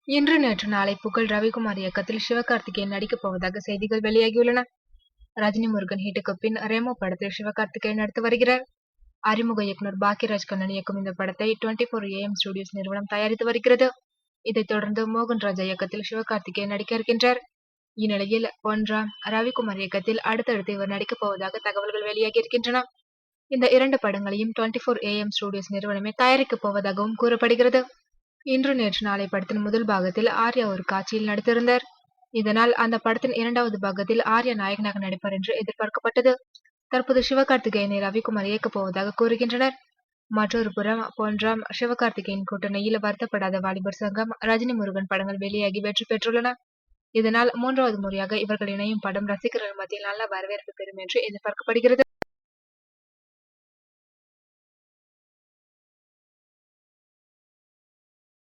இன்று நேற்று நாளை புகழ் ரவிக்குமார் இயக்கத்தில் சிவகார்த்திகேயன் நடிக்கப் போவதாக செய்திகள் வெளியாகியுள்ளன. ரஜினி முருகன் ஹிட்டுக்கு பின் ரெமோ படத்தில் சிவகார்த்திகேயன் நடித்து வருகிறார். அறிமுக இயக்குனர் பாக்கியராஜ் கண்ணன் இயக்கும் இந்த படத்தை 24AM ஸ்டுடியோஸ் நிறுவனம் தயாரித்து வருகிறது. இதைத் தொடர்ந்து மோகன்ராஜ் இயக்கத்தில் சிவகார்த்திகேயன் நடிக்க இருக்கின்றார். இந்நிலையில் பொன்ராம், ரவிக்குமார் இயக்கத்தில் அடுத்தடுத்து இவர் நடிக்கப் போவதாக தகவல்கள் வெளியாகி இருக்கின்றன. இந்த இரண்டு படங்களையும் 24AM ஸ்டுடியோஸ் நிறுவனமே தயாரிக்கப் போவதாகவும் கூறப்படுகிறது. இன்று நேற்று நாளை படத்தின் முதல் பாகத்தில் ஆர்யா ஒரு காட்சியில் நடித்திருந்தார். இதனால் அந்த படத்தின் இரண்டாவது பாகத்தில் ஆர்யா நாயகனாக நடிப்பார் என்று எதிர்பார்க்கப்பட்டது. தற்போது சிவகார்த்திகேயனை ரவிக்குமார் இயக்கப் போவதாக கூறுகின்றனர். மற்றொரு புறம் பொன்ராம், சிவகார்த்திகேயன் கூட்டணியில் வருத்தப்படாத வாலிபர் சங்கம், ரஜினி முருகன் படங்கள் வெளியாகி வெற்றி பெற்றுள்ளன. இதனால் மூன்றாவது முறையாக இவர்கள் இணையும் படம் ரசிகர்கள் மத்தியில் நல்ல வரவேற்பு பெறும் என்று எதிர்பார்க்கப்படுகிறது.